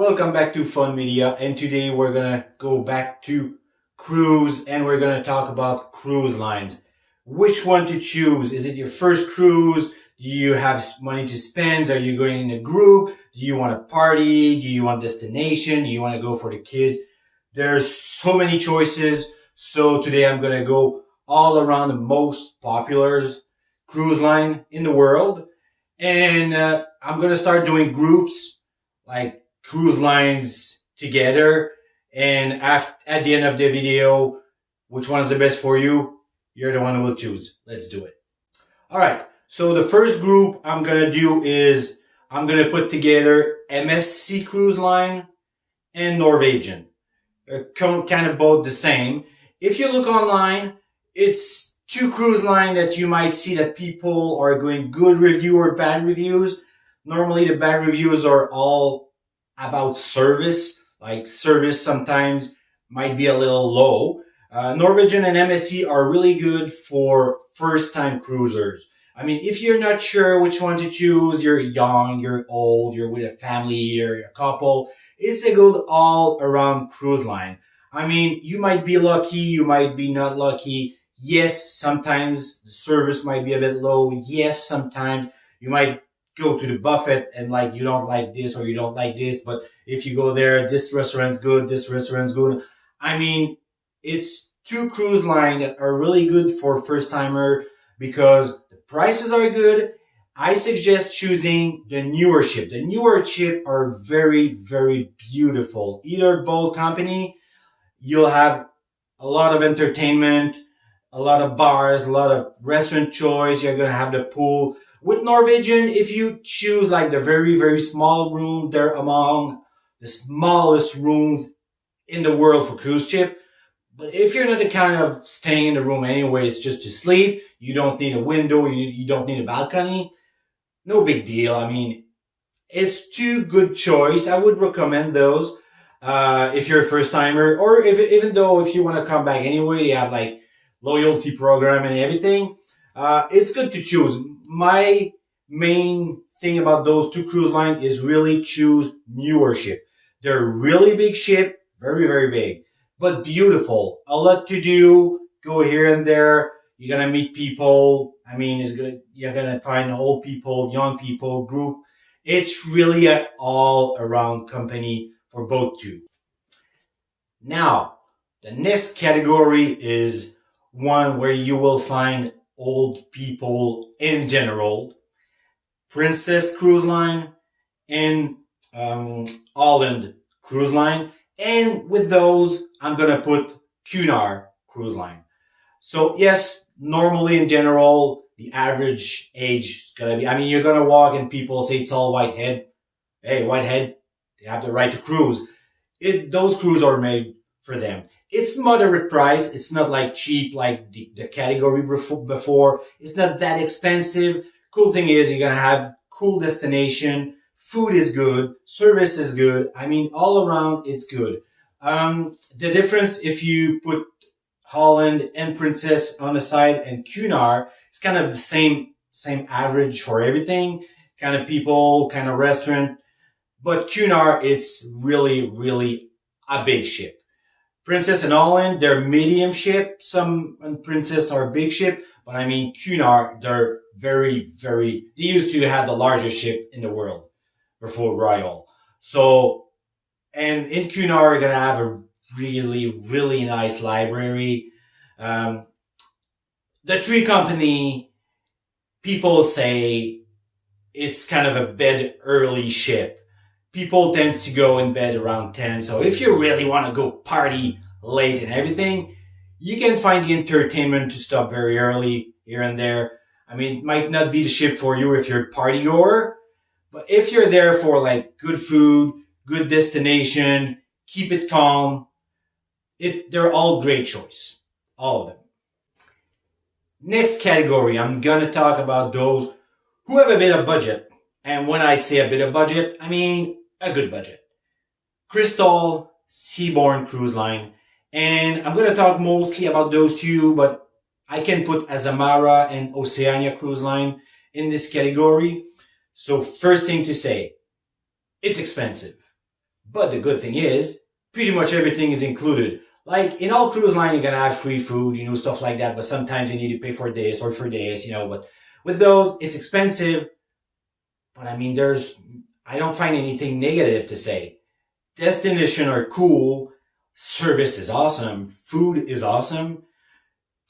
Welcome back to Fun Media, and today we're gonna go back to cruise and we're gonna talk about cruise lines. Which one to choose? Is it your first cruise? Do you have money to spend? Are you going in a group? Do you want a party? Do you want destination? Do you want to go for the kids? There's so many choices. So today I'm gonna go all around the most popular cruise line in the world. And I'm gonna start doing groups, like cruise lines together. And at the end of the video, which one is the best for you? You're the one who will choose. Let's do it. Alright, so the first group I'm gonna do is I'm gonna put together MSC Cruise Line and Norwegian. They're kind of both the same. If you look online, it's two cruise lines that you might see that people are going good review or bad reviews. Normally the bad reviews are all about service. Like service sometimes might be a little low. Norwegian and MSC are really good for first time cruisers. I mean, if you're not sure which one to choose, you're young, you're old, you're with a family, you're a couple, it's a good all around cruise line. I mean, you might be lucky, you might be not lucky. Yes, sometimes the service might be a bit low. Yes, sometimes you might go to the buffet and like you don't like this or you don't like this, but if you go there, this restaurant's good, this restaurant's good. I mean, it's two cruise lines that are really good for first timer because the prices are good. I suggest choosing the newer ship. The newer ship are very, very beautiful. Either both company, you'll have a lot of entertainment, a lot of bars, a lot of restaurant choice. You're going to have the pool. With Norwegian, if you choose like the very, very small room, they're among the smallest rooms in the world for cruise ship. But if you're not the kind of staying in the room anyways just to sleep, you don't need a window, you don't need a balcony, no big deal. I mean, it's two good choice. I would recommend those if you're a first timer, or even though if you want to come back anyway, they have like loyalty program and everything. It's good to choose. My main thing about those two cruise lines is really choose newer ship. They're really big ship, very, very big, but beautiful. A lot to do, go here and there. You're going to meet people. I mean, you're going to find old people, young people, group. It's really an all around company for both two. Now, the next category is one where you will find old people in general. Princess Cruise Line and Holland Cruise Line. And with those, I'm going to put Cunard Cruise Line. So yes, normally in general, the average age is going to be, I mean, you're going to walk and people say it's all whitehead. Hey, whitehead, they have the right to cruise. Those cruises are made for them. It's moderate price. It's not like cheap like the category before. It's not that expensive. Cool thing is you're going to have cool destination. Food is good. Service is good. I mean, all around, it's good. The difference if you put Holland and Princess on the side and Cunard, it's kind of the same average for everything. Kind of people, kind of restaurant. But Cunard, it's really, really a big ship. Princess and Holland, they're medium ship. Some Princess are big ship. But I mean, Cunard, they're very, very, they used to have the largest ship in the world before Royal. So, and in Cunard, you're going to have a really, really nice library. The Tree Company, people say it's kind of a bed early ship. People tend to go in bed around 10. So if you really want to go party late and everything, you can find the entertainment to stop very early here and there. I mean, it might not be the ship for you if you're a party goer, but if you're there for like good food, good destination, keep it calm, they're all great choice. All of them. Next category, I'm gonna talk about those who have a bit of budget. And when I say a bit of budget, I mean a good budget. Crystal, Seabourn Cruise Line. And I'm going to talk mostly about those two, but I can put Azamara and Oceania Cruise Line in this category. So first thing to say, it's expensive. But the good thing is, pretty much everything is included. Like in all cruise line, you're gonna have free food, stuff like that. But sometimes you need to pay for this or for this, But with those, it's expensive. But I mean, I don't find anything negative to say. Destination are cool. Service is awesome. Food is awesome.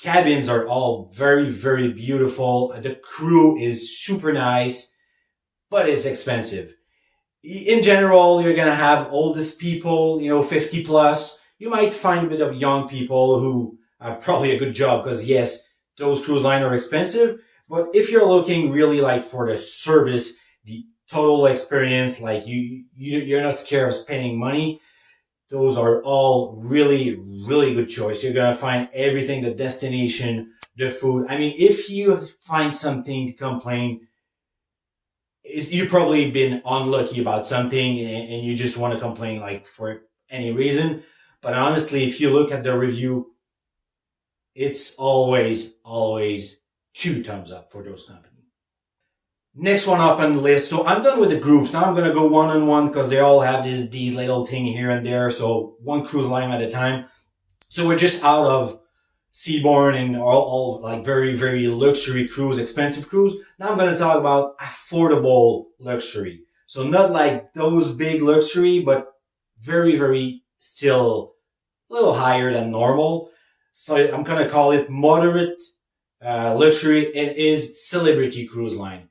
Cabins are all very, very beautiful. The crew is super nice, but it's expensive. In general, you're gonna have oldest people, 50 plus. You might find a bit of young people who have probably a good job because yes, those cruise lines are expensive. But if you're looking really like for the service, the total experience, like you're not scared of spending money, those are all really, really good choice. You're going to find everything, the destination, the food. I mean, if you find something to complain, you've probably been unlucky about something and you just want to complain like for any reason. But honestly, if you look at the review, it's always, always 2 thumbs up for those companies. Next one up on the list. So I'm done with the groups. Now I'm going to go one on one because they all have these little thing here and there. So one cruise line at a time. So we're just out of Seabourn and all like very, very luxury cruise, expensive cruise. Now I'm going to talk about affordable luxury. So not like those big luxury, but very, very still a little higher than normal. So I'm going to call it moderate luxury. It is Celebrity Cruise Line.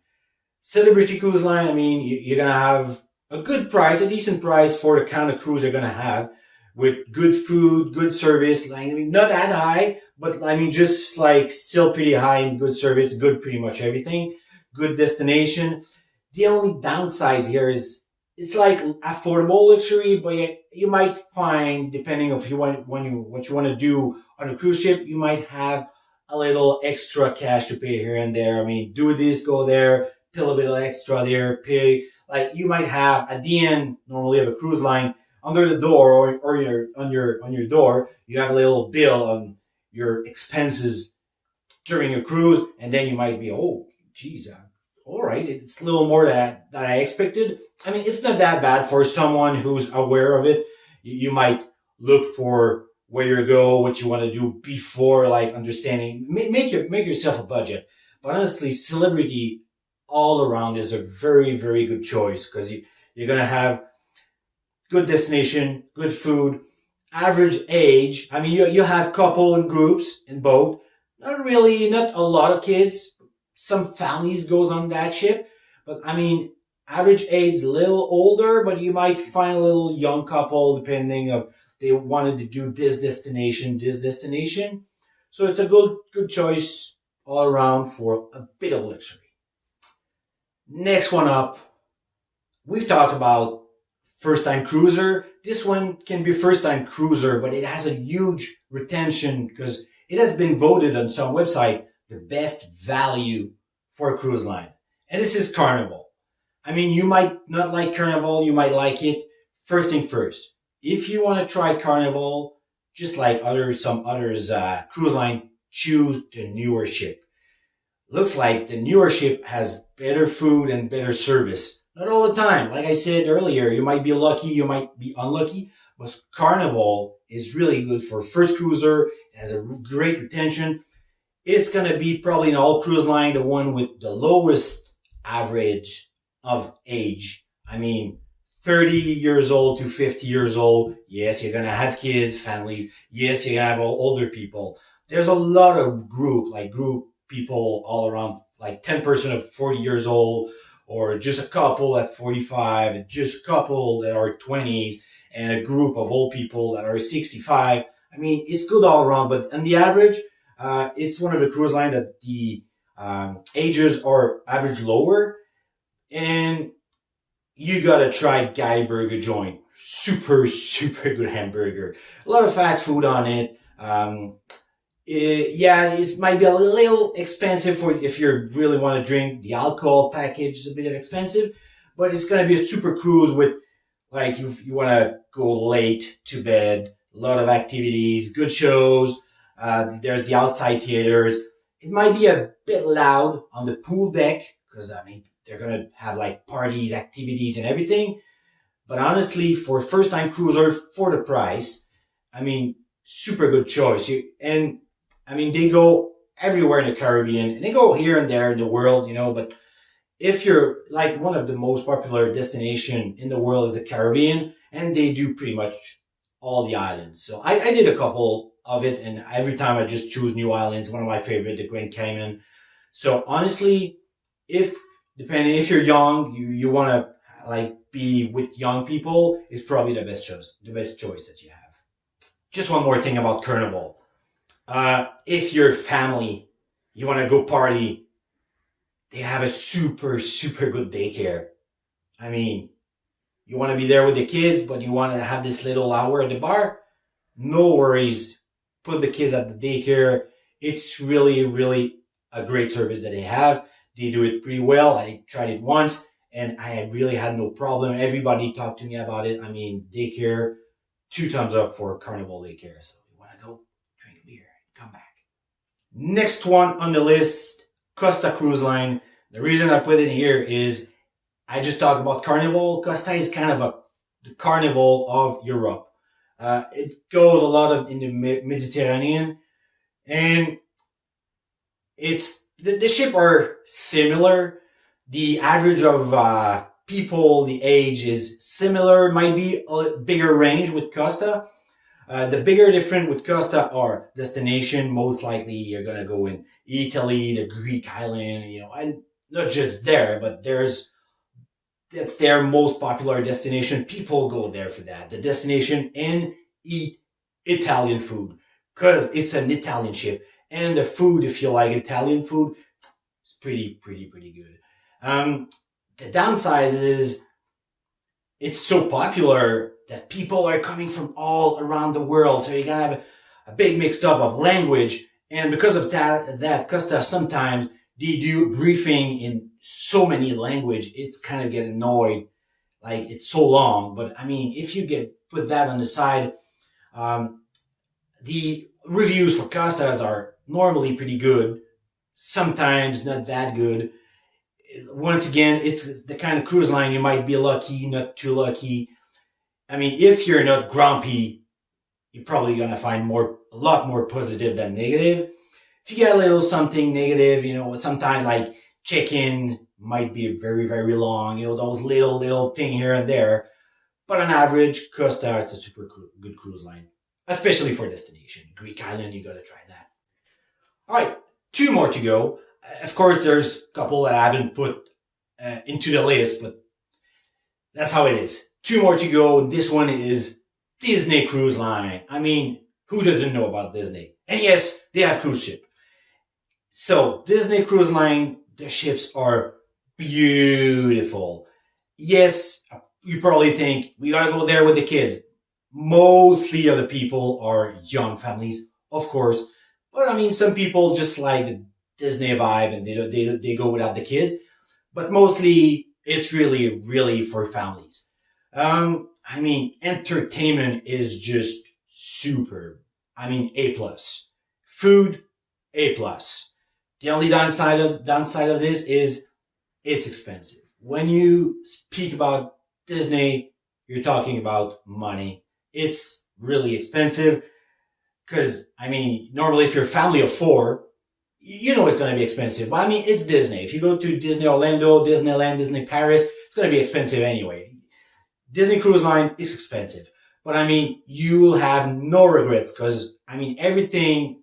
Celebrity Cruise Line, I mean, you're going to have a good price, a decent price for the kind of cruise you're going to have with good food, good service. Like, I mean, not that high, but I mean, just like still pretty high in good service, good pretty much everything, good destination. The only downside here is it's like affordable luxury, but you might find, depending on what you want to do on a cruise ship, you might have a little extra cash to pay here and there. I mean, do this, go there, pay a little bit extra there, pay. Like you might have at the end, normally of a cruise line, under the door or on your door, you have a little bill on your expenses during your cruise, and then you might be, oh, geez, all right, it's a little more than I expected. I mean, it's not that bad for someone who's aware of it. You might look for where you go, what you want to do before, like understanding. Make yourself a budget. But honestly, Celebrity all around is a very, very good choice because you're gonna have good destination, good food, average age. I mean, you have couple and groups in boat. Not a lot of kids. Some families goes on that ship. But I mean, average age a little older, but you might find a little young couple depending of they wanted to do this destination. So it's a good choice all around for a bit of luxury. Next one up, we've talked about first time cruiser. This one can be first time cruiser, but it has a huge retention because it has been voted on some website the best value for a cruise line. And this is Carnival. I mean, you might not like Carnival, you might like it. First thing first, if you want to try Carnival, just like some others, cruise line, choose the newer ship. Looks like the newer ship has better food and better service. Not all the time. Like I said earlier, you might be lucky, you might be unlucky, but Carnival is really good for first cruiser. It has a great retention. It's going to be probably in all cruise line, the one with the lowest average of age. I mean, 30 years old to 50 years old. Yes, you're going to have kids, families. Yes, you're going to have older people. There's a lot of group people all around, like 10% of 40 years old, or just a couple at 45, just a couple that are 20s, and a group of old people that are 65. I mean, it's good all around, but on the average, it's one of the cruise lines that the ages are average lower, and you gotta try Guy Burger Joint. Super, super good hamburger. A lot of fast food on it. It might be a little expensive for if you really want to drink. The alcohol package is a bit expensive, but it's gonna be a super cruise with, like, you want to go late to bed, a lot of activities, good shows. There's the outside theaters. It might be a bit loud on the pool deck because, I mean, they're going to have like parties, activities and everything. But honestly, for first time cruiser, for the price, I mean, super good choice. They go everywhere in the Caribbean and they go here and there in the world, but if you're like one of the most popular destination in the world is the Caribbean, and they do pretty much all the islands. So I did a couple of it, and every time I just choose new islands. One of my favorite, the Grand Cayman. So honestly, depending if you're young, you want to like be with young people, it's probably the best choice that you have. Just one more thing about Carnival. If you're family, you want to go party, they have a super, super good daycare. I mean, you want to be there with the kids, but you want to have this little hour at the bar? No worries. Put the kids at the daycare. It's really, really a great service that they have. They do it pretty well. I tried it once and I really had no problem. Everybody talked to me about it. I mean, daycare, 2 thumbs up for Carnival daycare. So you want to go drink a beer and come back. Next one on the list, Costa Cruise Line. The reason I put it here is I just talked about Carnival. Costa is kind of the Carnival of Europe. It goes a lot in the Mediterranean, and the ship are similar. The average of people, the age is similar. Might be a bigger range with Costa. The bigger difference with Costa are destination. Most likely you're gonna go in Italy, the Greek island, and not just there, but that's their most popular destination. People go there for that. The destination, and eat Italian food. Cause it's an Italian ship. And the food, if you like Italian food, it's pretty good. The downside is it's so popular that people are coming from all around the world. So you gotta have a big mixed up of language. And because of that Costa, sometimes they do briefing in so many language, it's kind of get annoyed. Like it's so long. But I mean, if you put that on the side, the reviews for Costas are normally pretty good. Sometimes not that good. Once again, it's the kind of cruise line you might be lucky, not too lucky. I mean, if you're not grumpy, you're probably gonna find a lot more positive than negative. If you get a little something negative, sometimes like check-in might be very, very long, those little thing here and there. But on average, Costa is a super good cruise line, especially for destination. Greek island, you gotta try that. Alright, 2 more to go. Of course, there's a couple that I haven't put into the list, but that's how it is. 2 more to go. This one is Disney Cruise Line. I mean, who doesn't know about Disney? And yes, they have cruise ship. So, Disney Cruise Line, the ships are beautiful. Yes, you probably think we gotta go there with the kids. Mostly of the people are young families, of course. But I mean, some people just like the Disney vibe and they go without the kids. But mostly it's really, really for families. I mean, entertainment is just superb. I mean, A+. Food, A+. The only downside of this is it's expensive. When you speak about Disney, you're talking about money. It's really expensive. Cause, I mean, normally if you're a family of 4, it's gonna be expensive. But I mean, it's Disney. If you go to Disney Orlando, Disneyland, Disney Paris, it's gonna be expensive anyway. Disney Cruise Line is expensive. But I mean, you'll have no regrets. Cause, I mean, everything,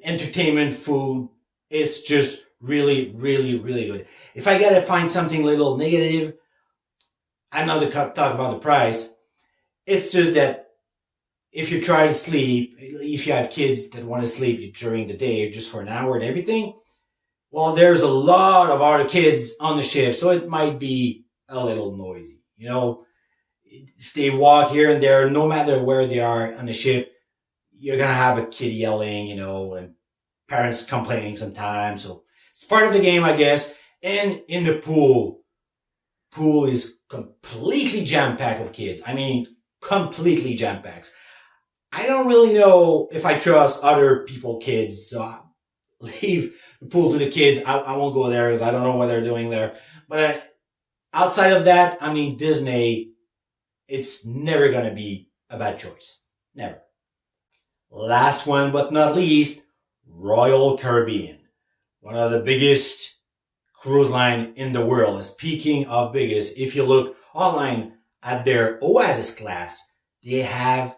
entertainment, food, is just really, really, really good. If I gotta find something little negative, I'm not gonna talk about the price. It's just that if you try to sleep, if you have kids that want to sleep during the day just for an hour and everything, well, there's a lot of other kids on the ship, so it might be a little noisy. If they walk here and there, no matter where they are on the ship, you're gonna have a kid yelling, and parents complaining sometimes. So it's part of the game, I guess. And in the pool is completely jam-packed with kids. I mean, completely jam-packed. I don't really know if I trust other kids, so I'll leave the pool to the kids. I won't go there because I don't know what they're doing there. But Outside of that, I mean, Disney, it's never gonna be a bad choice. Never. Last one but not least, Royal Caribbean. One of the biggest cruise line in the world. Speaking of biggest, if you look online at their Oasis class, they have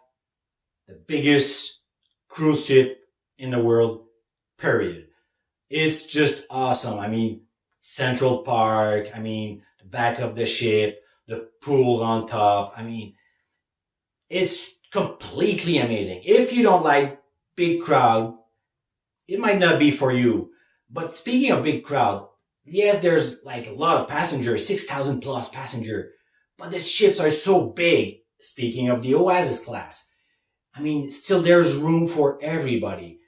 the biggest cruise ship in the world, period. It's just awesome. I mean, Central Park, I mean, the back of the ship, the pool on top. I mean, it's completely amazing. If you don't like big crowd, it might not be for you. But speaking of big crowd, yes, there's like a lot of passengers, 6,000 plus passenger, but the ships are so big. Speaking of the Oasis class, I mean, still there's room for everybody.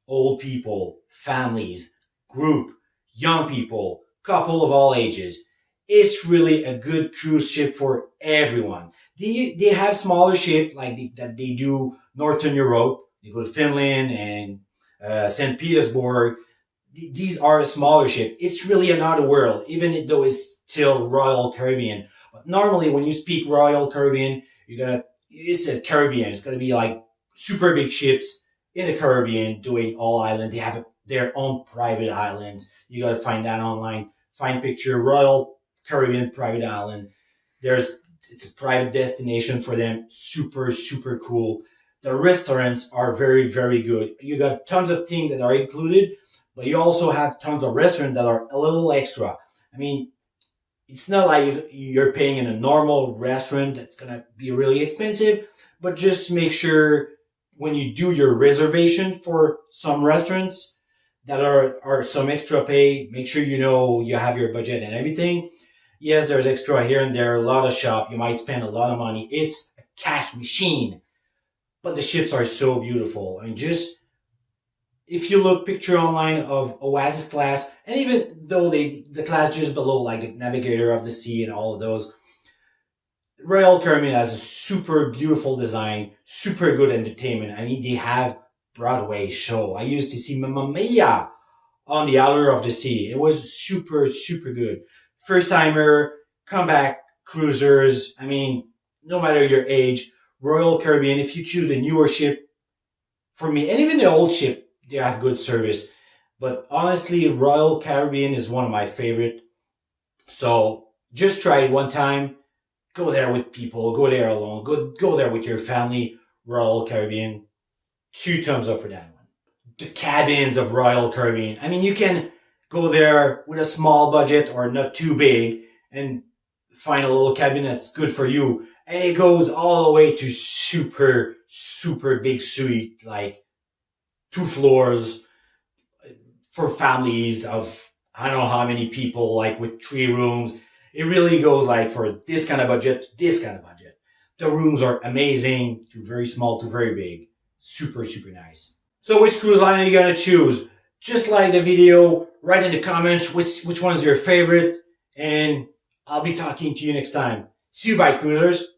Old people, families, group, young people, couple of all ages. It's really a good cruise ship for everyone. They have smaller ship like that they do Northern Europe. They go to Finland and St. Petersburg. These are a smaller ship. It's really another world, even though it's still Royal Caribbean. But normally when you speak Royal Caribbean, it says Caribbean. It's gonna be like super big ships in the Caribbean doing all islands. They have their own private islands. You gotta find that online. Find picture Royal Caribbean private island. It's a private destination for them. Super, super cool. The restaurants are very, very good. You got tons of things that are included, but you also have tons of restaurants that are a little extra. I mean, it's not like you're paying in a normal restaurant that's gonna be really expensive, but just make sure when you do your reservation for some restaurants that are some extra pay, make sure you know you have your budget and everything. Yes, there's extra here and there, a lot of shop. You might spend a lot of money. It's a cash machine, but the ships are so beautiful. I mean, just if you look picture online of Oasis class, and even though the class just below, like the Navigator of the Sea and all of those, Royal Caribbean has a super beautiful design, super good entertainment. I mean, they have Broadway show. I used to see Mamma Mia on the Allure of the Sea. It was super, super good. First timer, comeback cruisers. I mean, no matter your age, Royal Caribbean, if you choose a newer ship, for me, and even the old ship, they have good service. But honestly, Royal Caribbean is one of my favorite. So just try it one time. Go there with people. Go there alone. Go there with your family. Royal Caribbean. 2 thumbs up for that one. The cabins of Royal Caribbean. I mean, you can go there with a small budget or not too big and find a little cabin that's good for you. And it goes all the way to super, super big suite, like 2 floors for families of I don't know how many people, like with 3 rooms. It really goes like for this kind of budget, this kind of budget. The rooms are amazing, to very small to very big. Super, super nice. So which cruise line are you gonna choose? Just like the video, write in the comments which one is your favorite, and I'll be talking to you next time. See you, bye, cruisers.